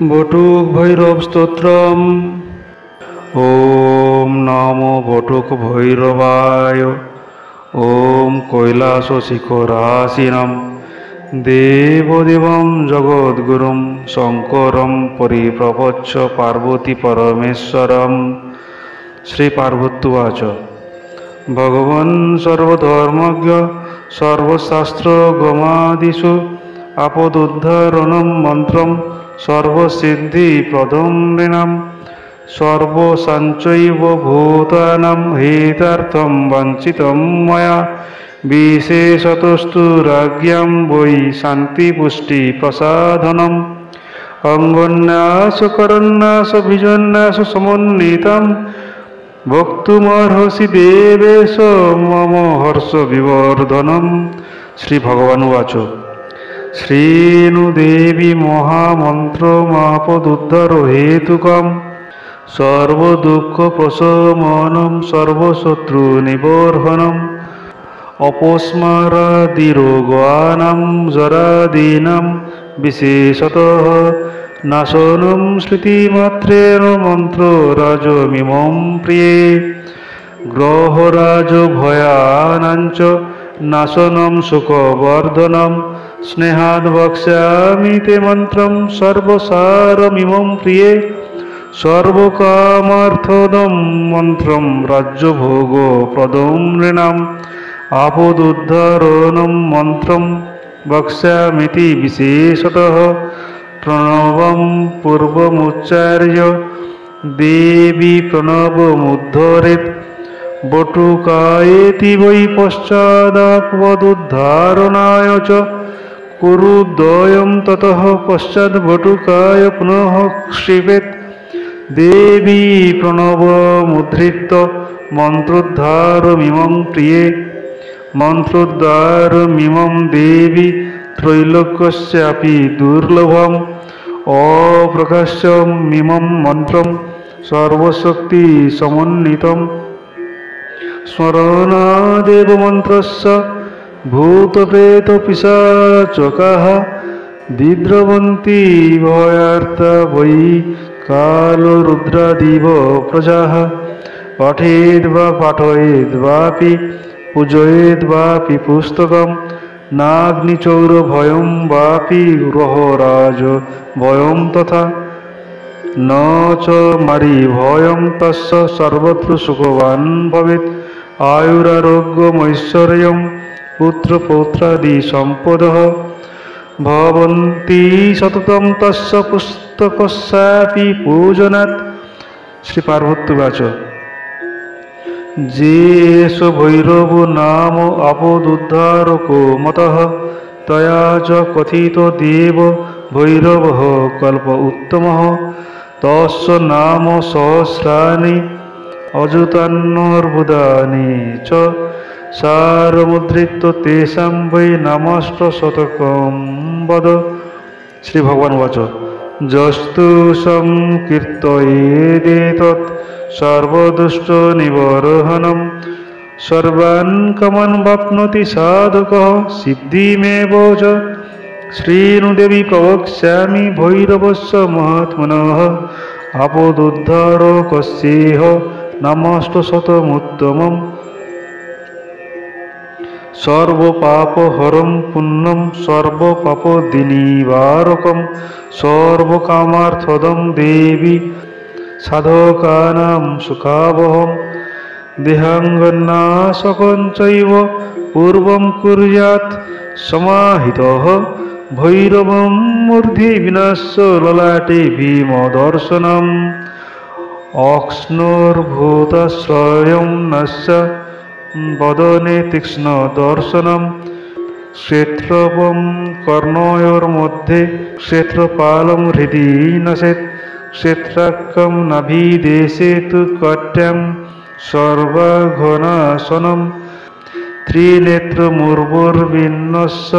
বটুক ভৈরব স্তোত্রম। ওম নমো বটুক ভৈরবায়। ওম কৈলাস শিখরাসীনম দেবদেবম জগদ্গুরুম শঙ্করম পরিপ্রপচ্ছ পার্বতী পরমেশ্বরম। শ্রী পার্বত্যুবাচ ভগবন সর্বধর্মজ্ঞ সর্বশাস্ত্র গমাদিষু আপদুদ্ধারণম মন্ত্রম সর্বসিদ্ধিপ্রদম নৃণাম সর্বসঞ্চৈব ভূতানাং হেতার্থম বাঞ্ছিতম ময়া বিশেষতস্তু রাজ্ঞাম বৈ শান্তিপুষ্টি প্রসাধনম অঙ্গন্যাস করন্যাস বিজন্যাস সমন্বিতম ভক্তুমর্হসি দেবেশ মম হর্ষ বিবর্ধনম। শ্রী ভগবানুবাচ শ্রীণু দেবী মহামন্ত্রমাপদুদ্ধার হেতুকম সর্বদুঃখ প্রশমনম সর্বশত্রু নিবর্হনম অপস্মারাদিরোগানাং জরাদীনাং বিশেষতঃ নাশনম শ্রুতিমাত্রেণ মন্ত্ররাজমিমং প্রিয়ে গ্রহরাজভয়ানাঞ্চ নাশনম সুখবর্ধনম স্নেহাদ বক্ষ্যামি তে মন্ত্রম সর্বসারমিমং প্রিয়ে সর্বকামার্থদম মন্ত্রম রাজ্যভোগপ্রদম নৃণাম আপদুদ্ধারণম মন্ত্রম বক্ষ্যামিতি বিশেষতঃ প্রণবম পূর্বমুচ্চার্য দেবী প্রণবমুদ্ধরেৎ বটুকায়েতি বৈ পশ্চাদাপদুদ্ধারণায় চ কুরুদ্বয়ম ততঃ পশ্চাৎ বটুকায় পুনঃ ক্ষিপেৎ দেবী প্রণবমুদ্ধৃত্য মন্ত্রোদ্ধারমিমং প্রিয়ে মন্ত্রোদ্ধারমিমং দেবী ত্রৈলোক্যস্যাপি দুর্লভম অপ্রকাশ্যমিমং মন্ত্রম সর্বশক্তি সমন্বিতম স্মরণাদেব মন্ত্রস্য ভূতপ্রেত পিশাচকাঃ দিদ্রবন্তি ভয়ার্তা বৈ কালরুদ্রাদিব প্রজাঃ পঠেদ বা পাঠয়েদ বাপি পূজয়েদ বাপি পুস্তকম নাগ্নিচৌর ভয়ম বাপি গ্রহরাজ ভয়ম তথা ন চ মারি ভয়ম তস্য সর্বত্র সুখবান ভবেৎ আয়ুরারোগ্যমৈশ্বর্যম পুত্রপৌত্রাদি সম্পদঃ ভবন্তি সততম তস্য পুস্তকস্যাপি পূজনাৎ। শ্রী পার্বত্যুবাচ যে এষ ভৈরব নাম আপদুদ্ধারকো মতঃ তয়া চ কথিত দেব ভৈরবঃ কল্প উত্তমঃ তস্য নাম সহস্রাণি অযুতান্নর্বুদানি চ সারমুদ্রিত তেষাং বৈ নামাষ্টশতকং বদ। শ্রী ভগবানুবাচ যস্তু সংকীর্তয়েদেতৎ সর্বদুষ্ট নিবর্হনম সর্বান কামান বাপ্নোতি সাধকঃ সিদ্ধিমেব চ। শ্রীণু দেবী প্রবক্ষ্যামি ভৈরবস্য মহাত্মনঃ আপদুদ্ধারকস্যেহ নামাষ্টশতমুত্তমম সর্বপাপহরম পুণ্যম সর্বপাপদিনিবারকম সর্বকামার্থদম দেবী সাধকানাং সুখাবহম দেহাঙ্গনাশকং চৈব পূর্বং কুর্যাৎ সমাহিতঃ ভৈরবং মূর্ধি বিনাশ্য ললাটে ভীমদর্শনম অক্ষ্ণোর্ভূতাশ্রয়ং নস্য বদনে তীক্ষ্ণ দর্শনম ক্ষেত্রপং কর্ণয়োর্মধ্যে ক্ষেত্রপালং হৃদি নশেৎ ক্ষেত্রাক্ষং নাভিদেশে তু কট্যাং সর্বাঘনাশনম ত্রিনেত্রমূর্ভুর্বিন্নস্য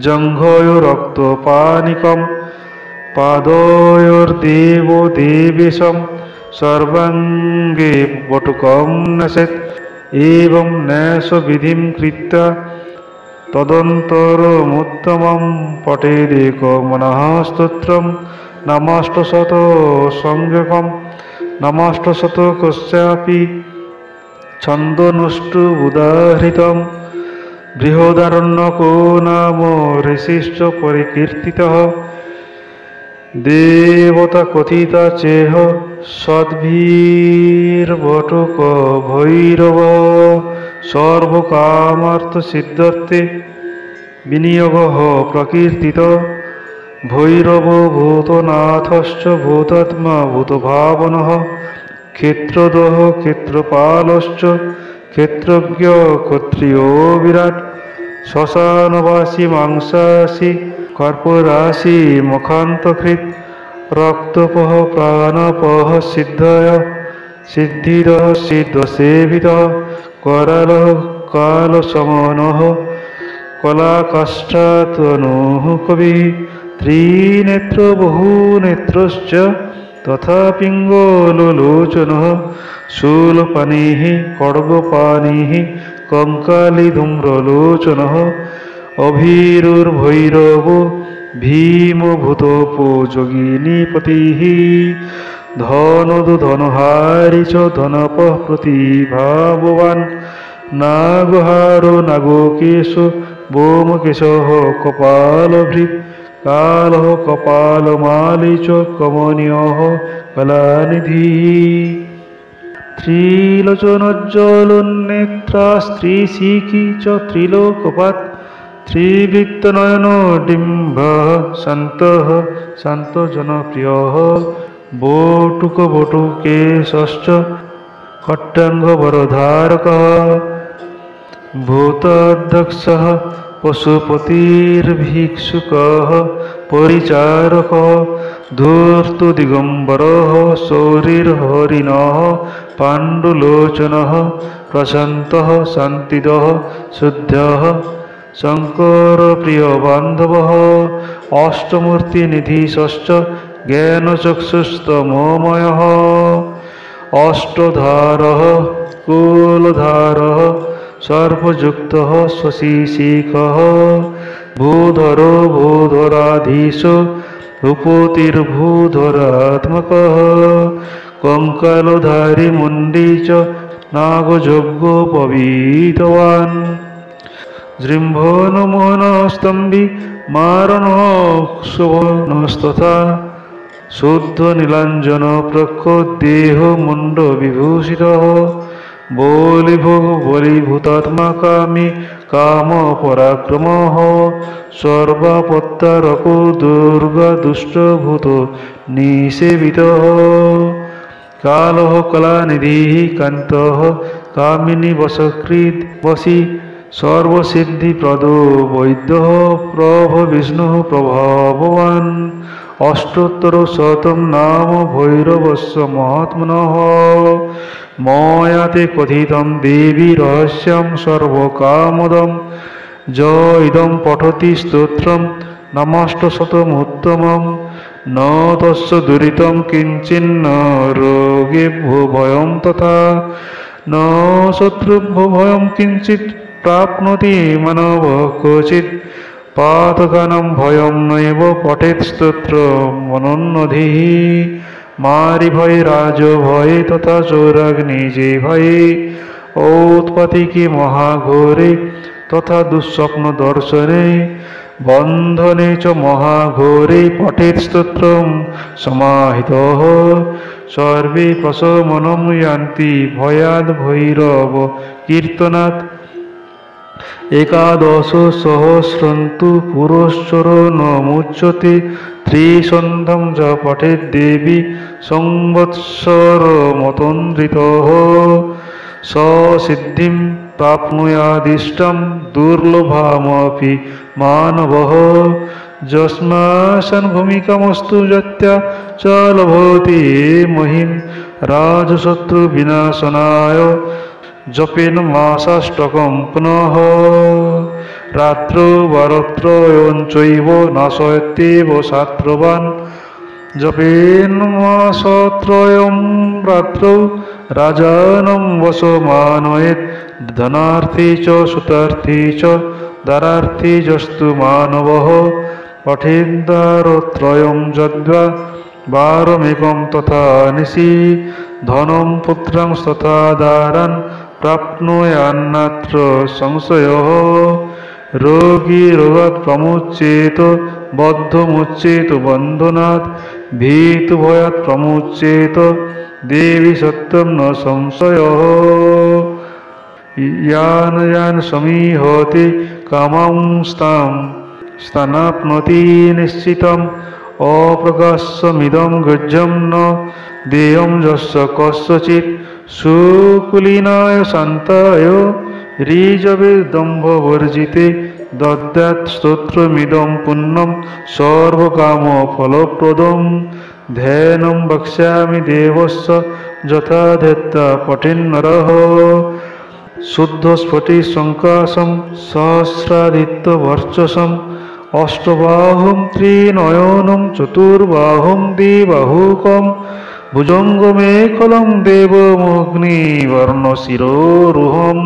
জঙ্ঘয়োরক্তপানিকম পাদয়োর্দেব দেবেশম সর্বাঙ্গে বটুকং নশেৎ এবং ন্যাস বিধিম কৃত্বা তদন্তরমুত্তমং পঠেদেক মনঃ স্তোত্রম নমষ্টশত সংযোগম নমষ্টশত কস্যাপি ছন্দনুষ্টু উদাহৃতম বৃহদারণ্যকো নাম ঋষিশ্চ পরিকীর্তিতঃ দেবতা কথিতা চেহ সদ্ভির্বটুক ভৈরব সর্বকামার্থ সিদ্ধার্থে বিনিয়োগঃ প্রকীর্তিত ভৈরব ভূতনাথশ্চ ভূতাত্মা ভূতভাবনঃ ক্ষেত্রদঃ ক্ষেত্রপালশ্চ ক্ষেত্রজ্ঞ ক্ষত্রিয় বিরাট শ্মশানবাসী মাংসাসী কর্পরাশি মুখান্তকৃত রক্তপহ প্রাণপহ সিদ্ধয় সিদ্ধিদঃ সিদ্ধসেবিতঃ करालः कालसमनः कलाकाष्ठातनुः कविः त्रिनेत्रो बहुनेत्रश्च तथा पिङ्गललोचनः शूलपाणिः खड्गपाणिः कङ्कालिधूम्रलोचनः अभीरुर्भैरवो भीमभूतोपयोगिनीपतिः धनुर्धनुहारी च धनपः प्रतिभावान् नागहारो नागकेशो व्योमकेशः कपालभृत् कालः कपालमाली च कमनीयः कलानिधिः त्रिलोचनोज्ज्वलनेत्रा स्त्रीशिखी च त्रिलोकपात् त्रिवृत्तनयनो डिम्बः शान्तः शान्तजनप्रियः बोटुकेशश्च खट्टाङ्गवरधारकः भूताध्यक्षः पशुपतिर्भिक्षुकः परिचारकः धूर्तदिगम्बरः शौरिर्हरिणः पाण्डुलोचनः प्रशान्तः शान्तिदः शुद्धः शङ्करप्रियबान्धवः अष्टमूर्तिनिधिश्च ज्ञानचक्षुस्तमोमयः अष्टधारः कुलधारः सर्पयुक्तः शशिशिखः भूधरो भूधराधीशो भूपोतिर्भूधरात्मकः कङ्कालधारी मुण्डी च नागयज्ञोपवीतवान् जृम्भणमोहनस्तम्भि मारणशोभनस्तथा शुद्धनीलाञ्जन प्रखोदेहमुण्डविभूषितः बलिभोग बलिभूतात्मा कामी कामपराक्रमः सर्वापत्तारको दुर्गादुष्टभूतो निसेवितः कालः कलानिधिः कान्तः कामिनी वशकृत् वशी सर्वसिद्धिप्रदो वैद्यः प्रभविष्णुः प्रभवान् अष्टोत्तरशतं नाम भैरवस्य महात्मनः मया ते कथितं देवी रहस्यं सर्वकामदं ज इदं पठति स्तोत्रं नमस्तशतमुत्तमं न तस्य दुरितं किञ्चिन्न रोगेभ्यो भयं तथा न शत्रुभ्यो भयं किञ्चित् प्राप्नोति मानवः क्वचित् पातकानां भयं नैव पठेत् स्तोत्रमनन्नधिः मारि भय राज भय तथा चोराग्निजे भय औत्पतिके महाघोरे तथा दुःस्वप्न दर्शने बन्धने च महाघोरे पठेत् स्तोत्रं समाहितः सर्वे प्रशमनं यान्ति भयाद् भैरव कीर्तनात् एकादश सहस्रन्तु पुरश्चरो न मुच्यते त्रिसन्ध्यं च पठेत् देवी संवत्सरमतन्द्रितः स सिद्धिं प्राप्नुयादिष्टं दुर्लभमपि मानवः यस्मात् भूमिकामस्तु यत्या च लभते महिं राजशत्रुविनाशनाय जपेन मासाष्टकं पुनः रात्रौ वारत्रयञ्चैव नाशयत्येव शास्त्रवान् जपेन मासत्रयं रात्रौ राजानं वशमानयेत् धनार्थी च सुतार्थी च दारार्थी जस्तु मानवः पठेद्दारत्रयं यद्वा वारमेकं तथा निशि धनं पुत्रांस्तथा दारान् प्राप्नुयान्नात्र संशयः रोगी रोगात् प्रमुच्येत बद्धमुच्येत बन्धनात् भीतुभयात् प्रमुच्येत देवी सत्यं न संशयः यान यान समीहते कामांस्तां स्थानाप्नोति निश्चितम् अप्रकाशमिदं गज्जं न देयं यस्य कस्यचित् सुकुलीनाय शान्ताय ऋजवे दम्भवर्जिते दद्यात् स्तोत्रमिदं पुण्यं सर्वकामफलप्रदं ध्यानं वक्ष्यामि देवस्य यथा ध्येत्वा पठेन्नरः शुद्धस्फटिकसङ्काशं सहस्रादित्यवर्चसम् अष्टबाहुं त्रिनयनं चतुर्बाहुं द्विबाहुकं भुजङ्गमेखलं देवमग्निवर्णशिरोरुहं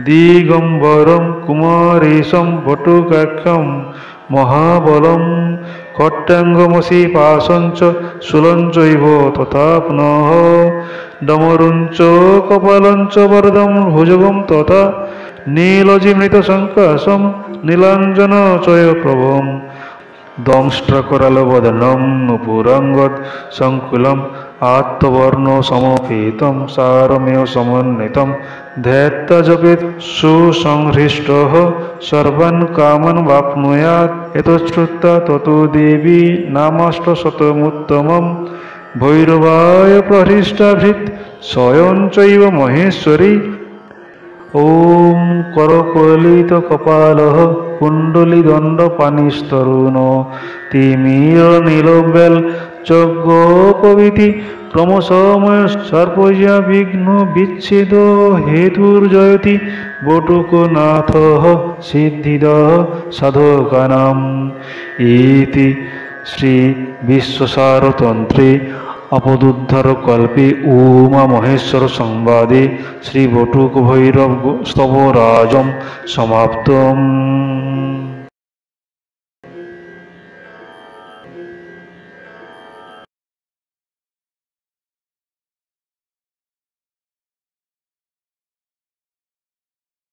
दिगम्बरं कुमारेशं वटुकाख्यं महाबलं खट्याङ्गमसि पाशञ्च शूलञ्चैव तथा पुनः डमरुञ्च कपालञ्च वरदं भुजगं तथा नीलजिमृतसङ्काशं नीलाञ्जनचयप्रभं दंष्ट्रकरालवदनं नुपुराङ्गद सङ्कुलम् आत्तवर्णसमपेतं सारमेव समन्वितं ध्येत्वा जपेत् सुसंहृष्टः सर्वान् कामान् वाप्नुयात् एतच्छ्रुत्वा ततो देवी नामाष्टशतमुत्तमं भैरवाय प्रहृष्टाभृत् स्वयं चैव महेश्वरी ॐ करकलितकपालः कुण्डलिदण्डपाणिस्तरुण तिमिरनीलव्यालचग्गोपवीति क्रमशमय सर्पया विघ्नविच्छेद हेतुर्जयति बटुकनाथः सिद्धिदः साधकानाम् इति श्री विश्वसारतन्त्रे अपदुद्धारकल्पे उमा महेश्वर संवादे श्री बटुक भैरव स्तवराजं समाप्तम्।